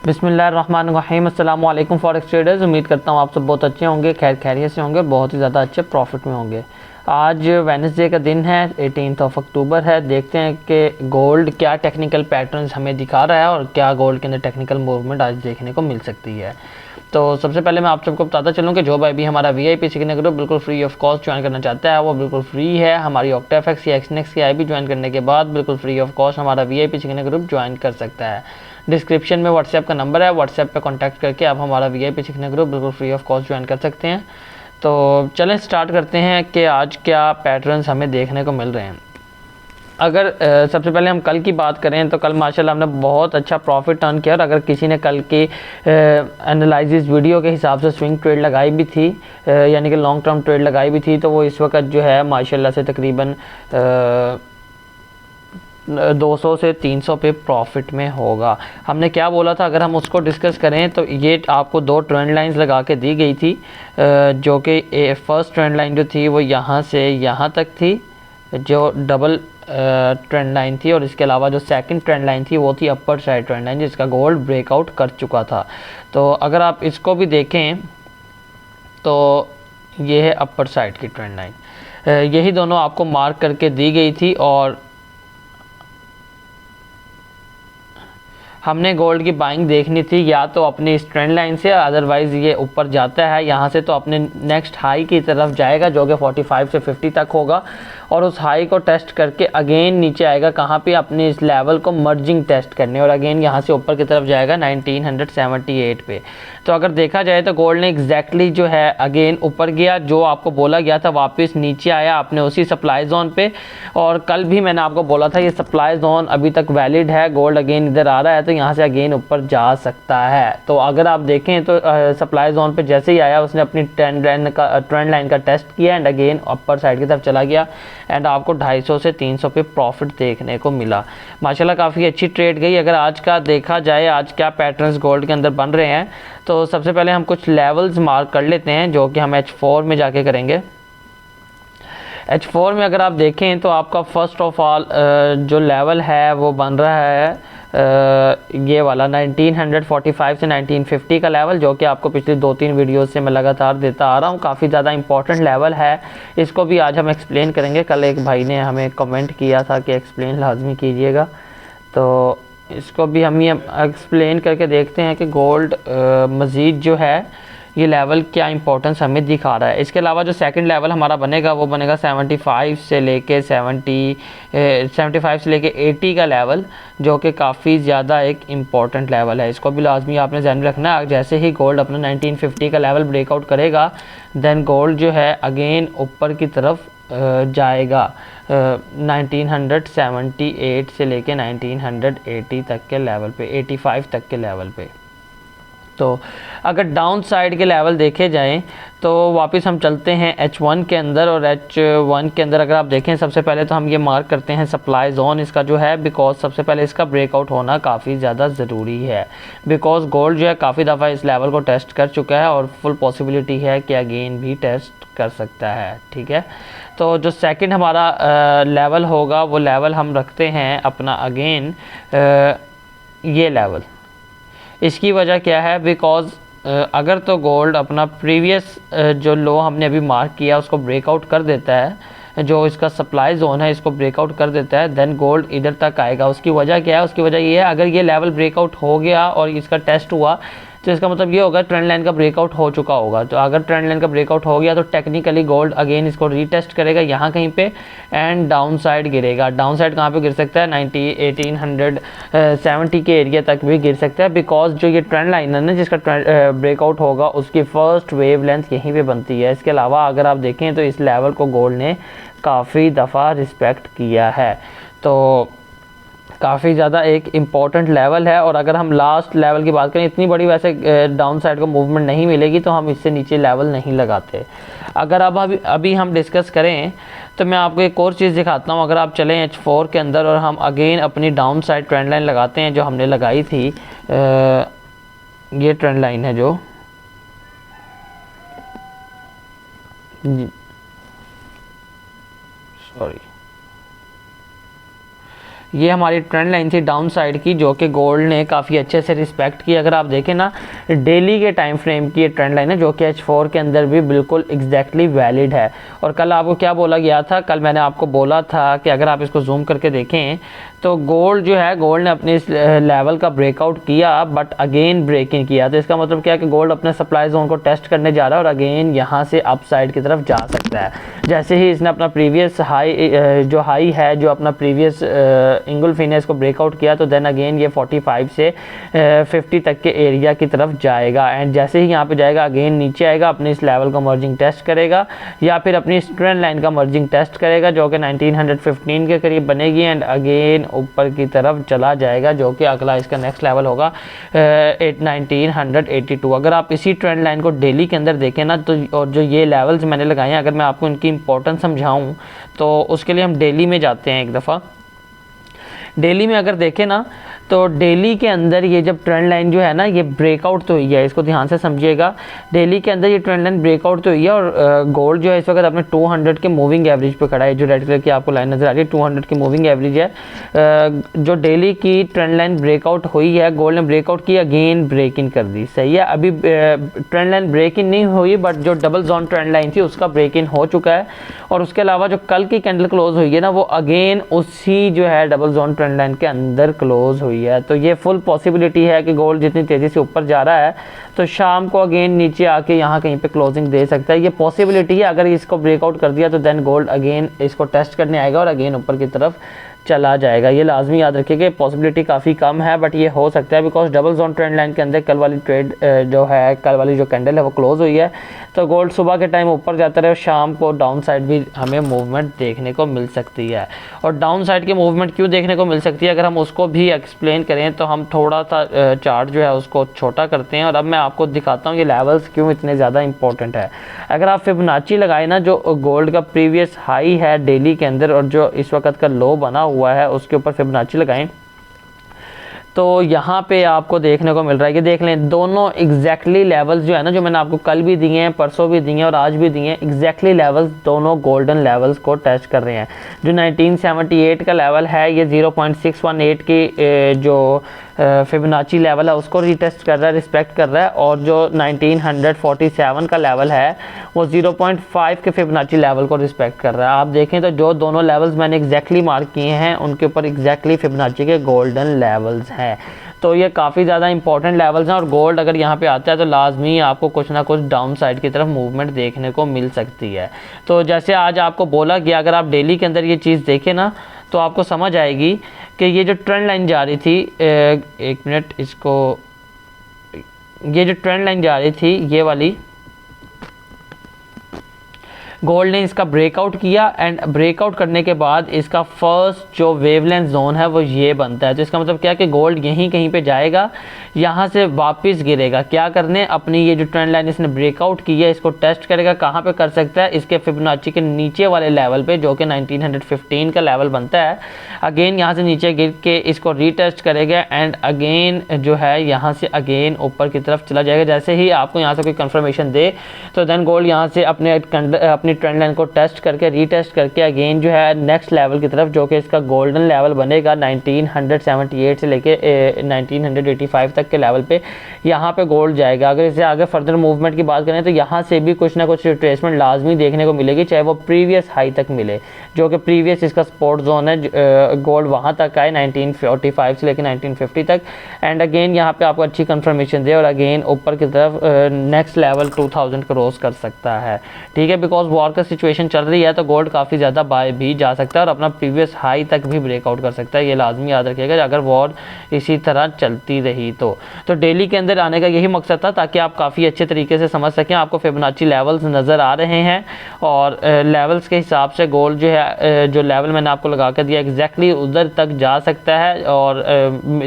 बिस्मिल्लाहिर्रहमानिर्रहीम। अस्सलाम वालेकुम फॉरेक्स ट्रेडर्स। उम्मीद करता हूँ आप सब बहुत अच्छे होंगे, खैर खैरियत से होंगे, बहुत ही ज़्यादा अच्छे प्रॉफिट में होंगे। आज वेडनेसडे का दिन है, 18 अक्टूबर है। देखते हैं कि गोल्ड क्या टेक्निकल पैटर्न्स हमें दिखा रहा है और क्या गोल्ड के अंदर टेक्निकल मूवमेंट आज देखने को मिल सकती है। तो सबसे पहले मैं आप सबको बताता चलूँ कि जो भाई भी हमारा VIP सीखने ग्रुप बिल्कुल फ्री ऑफ कॉस्ट ज्वाइन करना चाहता है, वो बिल्कुल फ्री है। हमारी ऑक्टाफेक्स या एक्सनेक्स की IB ज्वाइन करने के बाद बिल्कुल फ्री ऑफ कॉस्ट हमारा VIP सीखने ग्रुप ज्वाइन कर सकता है। डिस्क्रिप्शन में व्हाट्सएप का नंबर है, व्हाट्सएप पे कांटेक्ट करके आप हमारा VIP सीखने ग्रुप बिल्कुल फ्री ऑफ कॉस्ट ज्वाइन कर सकते हैं। तो चलें स्टार्ट करते हैं कि आज क्या पैटर्न्स हमें देखने को मिल रहे हैं। अगर सबसे पहले हम कल की बात करें तो कल माशाल्लाह हमने बहुत अच्छा प्रॉफिट टर्न किया। और अगर किसी ने कल की एनालिसिस वीडियो के हिसाब से स्विंग ट्रेड लगाई भी थी, यानी कि लॉन्ग टर्म ट्रेड लगाई भी थी, तो वो इस वक्त जो है माशाल्लाह से तकरीबन 200 से 300 पे प्रॉफिट में होगा। हमने क्या बोला था, अगर हम उसको डिस्कस करें तो ये आपको दो ट्रेंड लाइंस लगा के दी गई थी, जो कि फर्स्ट ट्रेंड लाइन जो थी वो यहाँ से यहाँ तक थी, जो डबल ट्रेंड लाइन थी। और इसके अलावा जो सेकंड ट्रेंड लाइन थी वो थी अपर साइड ट्रेंड लाइन, जिसका गोल्ड ब्रेकआउट कर चुका था। तो अगर आप इसको भी देखें तो ये है अपर साइड की ट्रेंड लाइन, यही दोनों आपको मार्क करके दी गई थी। और हमने गोल्ड की बाइंग देखनी थी या तो अपनी इस ट्रेंड लाइन से, अदरवाइज़ ये ऊपर जाता है यहाँ से तो अपने नेक्स्ट हाई की तरफ जाएगा, जो कि 45 से 50 तक होगा। और उस हाई को टेस्ट करके अगेन नीचे आएगा, कहाँ पे, अपने इस लेवल को मर्जिंग टेस्ट करने, और अगेन यहाँ से ऊपर की तरफ जाएगा 1978 पे। तो अगर देखा जाए तो गोल्ड ने एग्जैक्टली जो है अगेन ऊपर गया, जो आपको बोला गया था, वापस नीचे आया अपने उसी सप्लाई जोन पे। और कल भी मैंने आपको बोला था ये सप्लाई जोन अभी तक वैलिड है, गोल्ड अगेन इधर आ रहा है तो यहाँ से अगेन ऊपर जा सकता है। तो अगर आप देखें तो सप्लाई जोन पे जैसे ही आया उसने अपनी ट्रेंड लाइन का टेस्ट किया एंड अगेन अपर साइड की तरफ चला गया एंड आपको 250 से 300 पे प्रॉफिट देखने को मिला। माशाल्लाह काफ़ी अच्छी ट्रेड गई। अगर आज का देखा जाए, आज क्या पैटर्न्स गोल्ड के अंदर बन रहे हैं, तो सबसे पहले हम कुछ लेवल्स मार्क कर लेते हैं, जो कि हम H4 में जाके करेंगे। H4 में अगर आप देखें तो आपका फर्स्ट ऑफ ऑल जो लेवल है वो बन रहा है ये वाला 1945 से 1950 का लेवल, जो कि आपको पिछली 2-3 वीडियोस से मैं लगातार देता आ रहा हूँ। काफ़ी ज़्यादा इंपॉर्टेंट लेवल है, इसको भी आज हम एक्सप्लेन करेंगे। कल एक भाई ने हमें कमेंट किया था कि एक्सप्लेन लाजमी कीजिएगा, तो इसको भी हम ये एक्सप्लेन करके देखते हैं कि गोल्ड मज़ीद जो है ये लेवल क्या इंपॉर्टेंस हमें दिखा रहा है। इसके अलावा जो सेकंड लेवल हमारा बनेगा वो बनेगा 75 से लेके 80 का लेवल, जो कि काफ़ी ज़्यादा एक इम्पॉर्टेंट लेवल है। इसको भी लाजमी आपने ध्यान में रखना है। जैसे ही गोल्ड अपना 1950 का लेवल ब्रेकआउट करेगा, देन गोल्ड जो है अगेन ऊपर की तरफ जाएगा 1978 से लेके 1980 तक के लेवल पे, 85 तक के लेवल पे। तो अगर डाउन साइड के लेवल देखे जाएं तो वापस हम चलते हैं H1 के अंदर। और H1 के अंदर अगर आप देखें, सबसे पहले तो हम ये मार्क करते हैं सप्लाई जोन इसका जो है, बिकॉज सबसे पहले इसका ब्रेकआउट होना काफ़ी ज़्यादा ज़रूरी है, बिकॉज गोल्ड जो है काफ़ी दफ़ा इस लेवल को टेस्ट कर चुका है और फुल पॉसिबिलिटी है कि अगेन भी टेस्ट कर सकता है। ठीक है, तो जो सेकंड हमारा लेवल होगा वो लेवल हम रखते हैं अपना अगेन ये लेवल। इसकी वजह क्या है, बिकॉज अगर तो गोल्ड अपना प्रीवियस जो लो हमने अभी मार्क किया उसको ब्रेकआउट कर देता है, जो इसका सप्लाई जोन है इसको ब्रेकआउट कर देता है, देन गोल्ड इधर तक आएगा। उसकी वजह क्या है, उसकी वजह ये है, अगर ये लेवल ब्रेकआउट हो गया और इसका टेस्ट हुआ तो इसका मतलब ये होगा ट्रेंड लाइन का ब्रेकआउट हो चुका होगा। तो अगर ट्रेंड लाइन का ब्रेकआउट हो गया तो टेक्निकली गोल्ड अगेन इसको रीटेस्ट करेगा यहाँ कहीं पे एंड डाउन साइड गिरेगा। डाउन साइड कहाँ पे गिर सकता है, 1870 के एरिया तक भी गिर सकता है, बिकॉज जो ये ट्रेंड लाइन है ना जिसका ब्रेकआउट होगा उसकी फर्स्ट वेव लेंथ यहीं पे बनती है। इसके अलावा अगर आप देखें तो इस लेवल को गोल्ड ने काफ़ी दफ़ा रिस्पेक्ट किया है, तो काफ़ी ज़्यादा एक इम्पॉर्टेंट लेवल है। और अगर हम लास्ट लेवल की बात करें, इतनी बड़ी वैसे डाउन साइड को मूवमेंट नहीं मिलेगी तो हम इससे नीचे लेवल नहीं लगाते। अगर अब अभी हम डिस्कस करें तो मैं आपको एक और चीज़ दिखाता हूँ। अगर आप चलें H4 के अंदर और हम अगेन अपनी डाउन साइड ट्रेंड लाइन लगाते हैं जो हमने लगाई थी, ये ट्रेंड लाइन है जो ये हमारी ट्रेंड लाइन थी डाउन साइड की, जो कि गोल्ड ने काफ़ी अच्छे से रिस्पेक्ट की। अगर आप देखें ना, डेली के टाइम फ्रेम की ये ट्रेंड लाइन है जो कि H4 के अंदर भी बिल्कुल एग्जैक्टली वैलिड है। और कल आपको क्या बोला गया था, कल मैंने आपको बोला था कि अगर आप इसको जूम करके देखें तो गोल्ड जो है, गोल्ड ने अपने इस लेवल का ब्रेकआउट किया बट अगेन ब्रेकिंग किया। तो इसका मतलब क्या है कि गोल्ड अपने सप्लाई जोन को टेस्ट करने जा रहा है और अगेन यहाँ से अप साइड की तरफ जा सकता है। जैसे ही इसने अपना प्रीवियस हाई जो हाई है, जो अपना प्रीवियस इंगुल्फी ने इसको ब्रेकआउट किया, तो देन अगेन ये 45 से 50 तक के एरिया की तरफ जाएगा। एंड जैसे ही यहाँ पे जाएगा अगेन नीचे आएगा, अपने इस लेवल का मर्जिंग टेस्ट करेगा या फिर अपनी ट्रेंड लाइन का मर्जिंग टेस्ट करेगा जो कि 1915 के करीब बनेगी। एंड अगेन ऊपर की तरफ चला जाएगा, जो कि अगला इसका नेक्स्ट लेवल होगा 1982। अगर आप इसी ट्रेंड लाइन को डेली के अंदर देखें ना, तो और जो ये लेवल्स मैंने लगाए हैं, अगर मैं आपको इनकी इंपॉर्टेंस समझाऊं तो उसके लिए हम डेली में जाते हैं एक दफ़ा। डेली में अगर देखें ना, तो डेली के अंदर ये जब ट्रेंड लाइन जो है ना, ये ब्रेकआउट तो हुई है, इसको ध्यान से समझिएगा। डेली के अंदर ये ट्रेंड लाइन ब्रेकआउट तो हुई है और गोल्ड जो है इस वक्त अपने 200 के मूविंग एवरेज पे खड़ा है। जो रेड कलर की आपको लाइन नज़र आ रही है 200 की मूविंग एवरेज है। जो डेली की ट्रेंड लाइन ब्रेकआउट हुई है, गोल्ड ने ब्रेकआउट की, अगेन ब्रेक इन कर दी, सही है। अभी ट्रेंड लाइन ब्रेक इन नहीं हुई, बट जो डबल जोन ट्रेंड लाइन थी उसका ब्रेक इन हो चुका है। और उसके अलावा जो कल की कैंडल क्लोज हुई है ना, वो अगेन उसी जो है डबल जोन ट्रेंड लाइन के अंदर क्लोज हुई है। तो ये फुल पॉसिबिलिटी है कि गोल्ड जितनी तेज़ी से ऊपर जा रहा है तो शाम को अगेन नीचे आके यहाँ कहीं पे क्लोजिंग दे सकता है। ये पॉसिबिलिटी है। अगर इसको ब्रेकआउट कर दिया तो देन गोल्ड अगेन इसको टेस्ट करने आएगा और अगेन ऊपर की तरफ चला जाएगा। ये लाजमी याद रखिएगा, पॉसिबिलिटी काफ़ी कम है बट ये हो सकता है, because double zone trend line के अंदर कल वाली ट्रेड जो है, कल वाली जो कैंडल है वो क्लोज हुई है। तो गोल्ड सुबह के टाइम ऊपर जाता रहे और शाम को डाउन साइड भी हमें मूवमेंट देखने को मिल सकती है। और डाउन साइड की मूवमेंट क्यों देखने को मिल सकती है, अगर हम उसको भी एक्सप्लेन करें तो हम थोड़ा सा चार्ट जो है उसको छोटा करते हैं और अब मैं आपको दिखाता हूँ ये लेवल्स क्यों इतने ज़्यादा इंपॉर्टेंट है। अगर आप फिबोनाची लगाए ना, जो गोल्ड का प्रीवियस हाई है डेली के अंदर और जो इस वक्त का लो बना हुआ है उसके ऊपर फिबोनाची लगाएं, तो यहाँ पे आपको देखने को मिल रहा है कि देख लें दोनों एग्जैक्टली लेवल्स जो है ना, जो मैंने आपको कल भी दिए हैं, परसों भी दिए हैं और आज भी दिए हैं, एग्जैक्टली लेवल्स दोनों गोल्डन लेवल्स को टेस्ट कर रहे हैं। जो 1978 का लेवल है ये 0.618 की जो फिबोनाची लेवल है उसको रीटेस्ट कर रहा है, रिस्पेक्ट कर रहा है। और जो 1947 का लेवल है वो 0.5 के फिबोनाची लेवल को रिस्पेक्ट कर रहा है। आप देखें तो जो दोनों लेवल्स मैंने एग्जैक्टली मार्क किए हैं उनके ऊपर एग्जैक्टली फिबोनाची के गोल्डन लेवल्स हैं। तो ये काफ़ी ज़्यादा इंपॉर्टेंट लेवल्स हैं और गोल्ड अगर यहाँ पे आता है तो लाजमी आपको कुछ ना कुछ डाउन साइड की तरफ मूवमेंट देखने को मिल सकती है। तो जैसे आज आपको बोला कि अगर आप डेली के अंदर ये चीज़ देखें ना तो आपको समझ आएगी कि ये जो ट्रेंड लाइन जा रही थी, एक मिनट इसको, ये जो ट्रेंड लाइन जा रही थी ये वाली, गोल्ड ने इसका ब्रेकआउट किया एंड ब्रेकआउट करने के बाद इसका फर्स्ट जो वेवलेंथ जोन है वो ये बनता है। तो इसका मतलब क्या है कि गोल्ड यहीं कहीं पे जाएगा, यहाँ से वापस गिरेगा, क्या करने, अपनी ये जो ट्रेंड लाइन इसने ब्रेकआउट की है इसको टेस्ट करेगा। कहाँ पे कर सकता है, इसके फिबोनाची के नीचे वाले लेवल पे जो कि 1915 का लेवल बनता है। अगेन यहाँ से नीचे गिर के इसको रीटेस्ट करेगा एंड अगेन जो है यहाँ से अगेन ऊपर की तरफ चला जाएगा। जैसे ही आपको यहाँ से कोई कंफर्मेशन दे तो देन गोल्ड यहाँ से अपनी ट्रेंड लाइन को टेस्ट करके रीटेस्ट करके अगेन जो है नेक्स्ट लेवल की तरफ, जो कि इसका गोल्डन लेवल बनेगा 1978 से लेके 1985 तक के लेवल पे, यहाँ पे गोल्ड जाएगा। अगर इसे आगे फर्दर मूवमेंट की बात करें तो यहाँ से भी कुछ ना कुछ रिट्रेसमेंट लाजमी देखने को मिलेगी, चाहे वो प्रीवियस हाई तक मिले, जो कि प्रीवियस इसका सपोर्ट जोन है। गोल्ड वहाँ तक आए 1945 से लेकर 1950 तक एंड अगेन यहाँ पे आपको अच्छी कंफर्मेशन दे और अगेन ऊपर की तरफ नेक्स्ट लेवल 2000 क्रॉस कर सकता है। ठीक है, बिकॉज वॉर का सिचुएशन चल रही है तो गोल्ड काफ़ी ज़्यादा बाय भी जा सकता है और अपना प्रीवियस हाई तक भी ब्रेकआउट कर सकता है। ये लाजमी याद रखिएगा अगर वॉर इसी तरह चलती रही तो डेली के अंदर आने का यही मकसद था ताकि आप काफ़ी अच्छे तरीके से समझ सकें। आपको फिबोनाची लेवल्स नज़र आ रहे हैं और लेवल्स के हिसाब से गोल्ड जो है, जो लेवल मैंने आपको लगा कर दिया एग्जैक्टली उधर तक जा सकता है और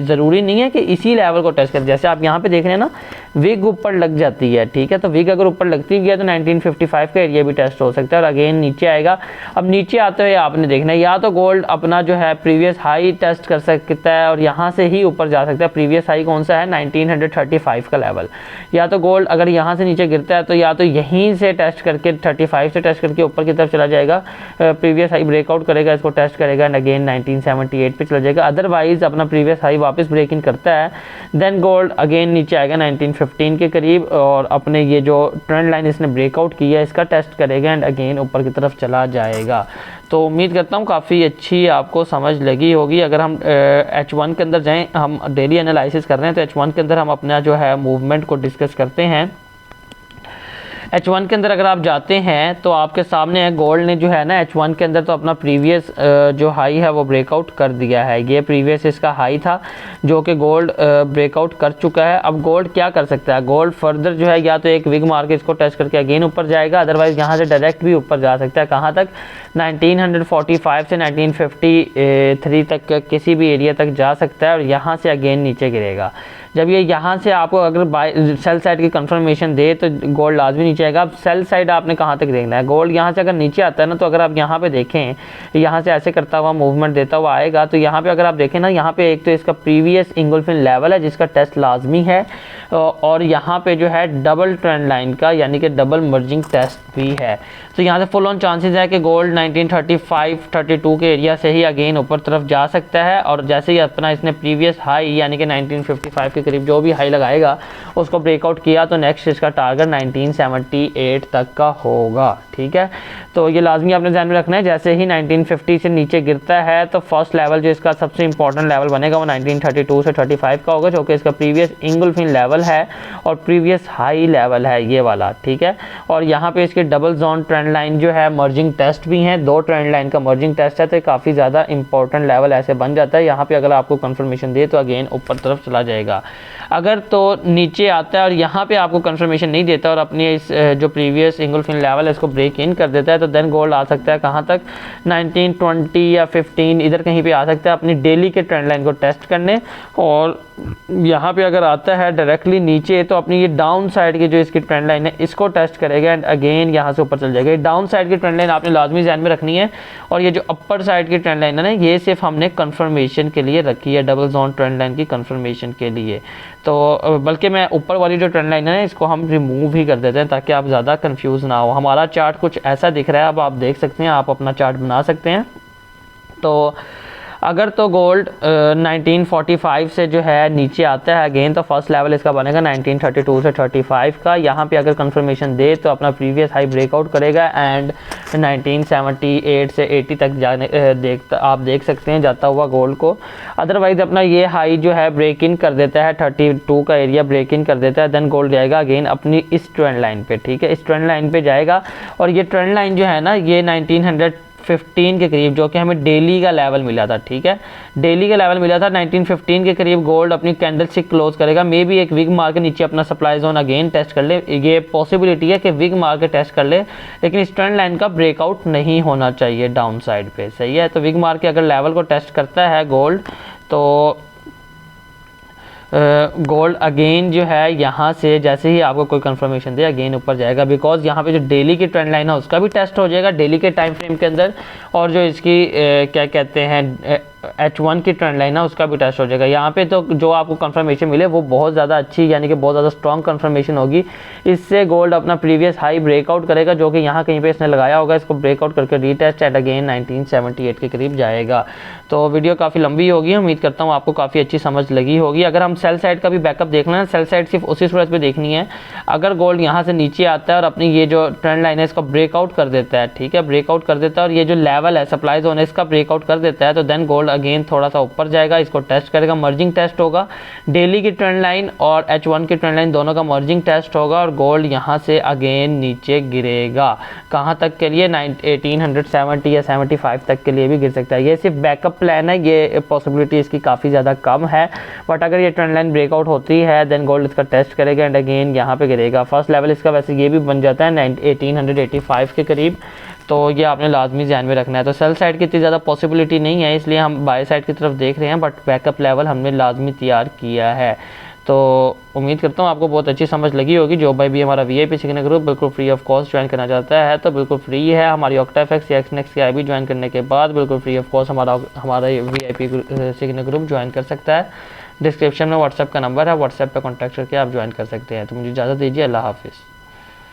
ज़रूरी नहीं है कि इसी लेवल को टेस्ट करें। जैसे आप यहाँ पे देख रहे हैं ना, विग ऊपर लग जाती है, ठीक है, तो विग अगर ऊपर लगती है तो 1955 का एरिया भी टेस्ट टेस्ट हो सकता है और अगेन नीचे आएगा। अब नीचे आते हुए आपने देखना है या तो गोल्ड अपना जो है प्रीवियस हाई टेस्ट कर सकता है और यहाँ से ही ऊपर जा सकता है। प्रीवियस हाई कौन सा है 1935 का लेवल। या तो गोल्ड अगर यहाँ से नीचे गिरता है तो या तो यहीं से टेस्ट करके 35 से टेस्ट करके ऊपर की तरफ चला जाएगा, प्रीवियस हाई ब्रेकआउट करेगा, इसको टेस्ट करेगा एंड अगेन 1978 पे चला जाएगा। अदरवाइज अपना प्रीवियस हाई वापस ब्रेक इन करता है देन गोल्ड अगेन नीचे आएगा 1915 के करीब और अपने ये जो ट्रेंड लाइन इसने ब्रेकआउट किया है इसका टेस्ट करेगा एंड अगेन ऊपर की तरफ चला जाएगा। तो उम्मीद करता हूँ काफ़ी अच्छी आपको समझ लगी होगी। अगर हम H1 के अंदर जाएं, हम डेली एनालिसिस कर रहे हैं तो H1 के अंदर हम अपना जो है मूवमेंट को डिस्कस करते हैं। H1 के अंदर अगर आप जाते हैं तो आपके सामने है गोल्ड ने जो है ना H1 के अंदर तो अपना प्रीवियस जो हाई है वो ब्रेकआउट कर दिया है। ये प्रीवियस इसका हाई था जो कि गोल्ड ब्रेकआउट कर चुका है। अब गोल्ड क्या कर सकता है, गोल्ड फर्दर जो है या तो एक विग मार के इसको टेस्ट करके अगेन ऊपर जाएगा, अदरवाइज यहाँ से डायरेक्ट भी ऊपर जा सकता है। कहाँ तक 1945 से 1953 तक किसी भी एरिया तक जा सकता है और यहाँ से अगेन नीचे गिरेगा। जब ये यहाँ से आपको अगर बाय सेल साइड की कंफर्मेशन दे तो गोल्ड लाजमी नीचे आएगा। अब सेल साइड आपने कहाँ तक देखना है, गोल्ड यहाँ से अगर नीचे आता है ना तो अगर आप यहाँ पे देखें यहाँ से ऐसे करता हुआ मूवमेंट देता हुआ आएगा तो यहाँ पे अगर आप देखें ना यहाँ पे एक तो इसका प्रीवियस इंगुल्फिन लेवल है जिसका टेस्ट लाजमी है और यहाँ पे जो है डबल ट्रेंड लाइन का यानी कि डबल मर्जिंग टेस्ट भी है। तो यहाँ से फुल ऑन चांसेस है कि गोल्ड 1935-32 के एरिया से ही अगेन ऊपर तरफ जा सकता है और जैसे ही अपना इसने प्रीवियस हाई यानी कि 1955 के करीब जो भी हाई लगाएगा उसको ब्रेकआउट किया तो नेक्स्ट इसका टारगेट 1978 तक का होगा। ठीक है, तो ये लाजमी आपने ध्यान में रखना है। जैसे ही 1950 से नीचे गिरता है तो फर्स्ट लेवल जो इसका सबसे इंपॉर्टेंट लेवल बनेगा वो 1932 से 35 का होगा जो कि इसका प्रीवियस इंगुल्फिन लेवल है और प्रीवियस हाई लेवल है ये वाला। ठीक है, और यहाँ पे इसके डबल जोन ट्रेंड लाइन जो है मर्जिंग टेस्ट भी हैं, दो ट्रेंड लाइन का मर्जिंग टेस्ट है तो काफ़ी ज़्यादा इंपॉर्टेंट लेवल ऐसे बन जाता है। यहाँ पे अगर आपको कंफर्मेशन दे तो अगेन ऊपर तरफ चला जाएगा। अगर तो नीचे आता है और यहाँ पे आपको कंफर्मेशन नहीं देता और अपनी इस जो प्रीवियस इंगुल्फिन लेवल है इसको ब्रेक इन कर देता है तो देन गोल्ड आ सकता है कहाँ तक 1920 या 15 इधर कहीं पे आ सकता है अपनी डेली के ट्रेंड लाइन को टेस्ट करने। और यहाँ पे अगर आता है डायरेक्टली नीचे तो अपनी ये डाउन साइड की जो इसकी ट्रेंड लाइन है इसको टेस्ट करेगा एंड अगेन यहाँ से ऊपर चल जाएगा। डाउन साइड की ट्रेंड लाइन आपने लाजमी ध्यान में रखनी है और ये जो अपर साइड की ट्रेंड लाइन है ना ये सिर्फ हमने कंफर्मेशन के लिए रखी है, डबल जोन ट्रेंड लाइन की कंफर्मेशन के लिए। तो बल्कि मैं ऊपर वाली जो ट्रेंड लाइन है इसको हम रिमूव ही कर देते हैं ताकि आप ज़्यादा कंफ्यूज ना हो। हमारा चार्ट कुछ ऐसा दिख रहा है, अब आप देख सकते हैं, आप अपना चार्ट बना सकते हैं। तो अगर तो गोल्ड 1945 से जो है नीचे आता है अगेन तो फर्स्ट लेवल इसका बनेगा 1932 से 35 का। यहाँ पे अगर कंफर्मेशन दे तो अपना प्रीवियस हाई ब्रेकआउट करेगा एंड 1978 से 80 तक जाने आप देख सकते हैं जाता हुआ गोल्ड को। अदरवाइज अपना ये हाई जो है ब्रेक इन कर देता है, 32 का एरिया ब्रेक इन कर देता है, देन गोल्ड जाएगा अगेन अपनी इस ट्रेंड लाइन पे। ठीक है, इस ट्रेंड लाइन पे जाएगा और ये ट्रेंड लाइन जो है ना ये 1915 के करीब जो कि हमें डेली का लेवल मिला था। ठीक है, डेली का लेवल मिला था 1915 के करीब गोल्ड अपनी कैंडल स्टिक क्लोज करेगा। मे बी एक विग मार के नीचे अपना सप्लाई जोन अगेन टेस्ट कर ले, ये पॉसिबिलिटी है कि विग मार के टेस्ट कर ले, लेकिन इस ट्रेंड लाइन का ब्रेकआउट नहीं होना चाहिए डाउन साइड पे। सही है, तो विग मार के अगर लेवल को टेस्ट करता है गोल्ड तो गोल्ड अगेन जो है यहाँ से जैसे ही आपको कोई कंफर्मेशन दे अगेन ऊपर जाएगा, बिकॉज यहाँ पे जो डेली की ट्रेंड लाइन है उसका भी टेस्ट हो जाएगा डेली के टाइम फ्रेम के अंदर और जो इसकी क्या कहते हैं H1 की ट्रेंड लाइन है उसका भी टेस्ट हो जाएगा। यहाँ पे तो जो आपको कंफर्मेशन मिले वो बहुत ज़्यादा अच्छी यानी कि बहुत ज़्यादा स्ट्रॉन्ग कंफर्मेशन होगी। इससे गोल्ड अपना प्रीवियस हाई ब्रेकआउट करेगा जो कि यहाँ कहीं पे इसने लगाया होगा, इसको ब्रेकआउट करके रीटेस्ट एट अगेन 1978 के करीब जाएगा। तो वीडियो काफ़ी लंबी होगी, उम्मीद करता हूँ आपको काफ़ी अच्छी समझ लगी होगी। अगर हम सेल साइड का भी बैकअप देखना है, सेल साइड सिर्फ उसी सूरत पर देखनी है अगर गोल्ड यहाँ से नीचे आता है और अपनी ये जो ट्रेंड लाइन है इसको ब्रेकआउट कर देता है। ठीक है, ब्रेकआउट कर देता है और ये जो लेवल है सप्लाई जोन है इसका ब्रेकआउट कर देता है तो देन गोल्ड अगेन थोड़ा सा ऊपर जाएगा, इसको टेस्ट करेगा, मर्जिंग टेस्ट होगा, डेली की ट्रेंड लाइन और H1 की ट्रेंड लाइन दोनों का मर्जिंग टेस्ट होगा और गोल्ड यहाँ से अगेन नीचे गिरेगा। कहाँ तक के लिए 1870 या 75 तक के लिए भी गिर सकता है। ये सिर्फ बैकअप प्लान है, ये पॉसिबिलिटी इसकी काफ़ी ज़्यादा कम है, बट अगर ये ट्रेंड लाइन ब्रेकआउट होती है देन गोल्ड इसका टेस्ट करेगा एंड अगेन यहाँ पे गिरेगा। फर्स्ट लेवल इसका वैसे ये भी बन जाता है 1885 के करीब, तो ये आपने लाजमी ध्यान में रखना है। तो सेल साइड की इतनी ज़्यादा पॉसिबिलिटी नहीं है इसलिए हम बाय साइड की तरफ देख रहे हैं, बट बैकअप लेवल हमने लाजमी तैयार किया है। तो उम्मीद करता हूँ आपको बहुत अच्छी समझ लगी होगी। जो भाई भी हमारा VIP सीखने ग्रुप बिल्कुल फ्री ऑफ कॉस्ट ज्वाइन करना चाहता है तो बिल्कुल फ्री है। हमारी ऑक्टाफेक्स या एक्सनेक्स की IB ज्वाइन करने के बाद बिल्कुल फ्री ऑफ कॉस्ट हमारा VIP सीखने ग्रुप ज्वाइन कर सकता है। डिस्क्रिप्शन में व्हाट्सएप का नंबर है, व्हाट्सएप पर कॉन्टैक्ट करके आप ज्वाइन कर सकते हैं। तो मुझे इजाज़त दीजिए, अल्लाह हाफिज़।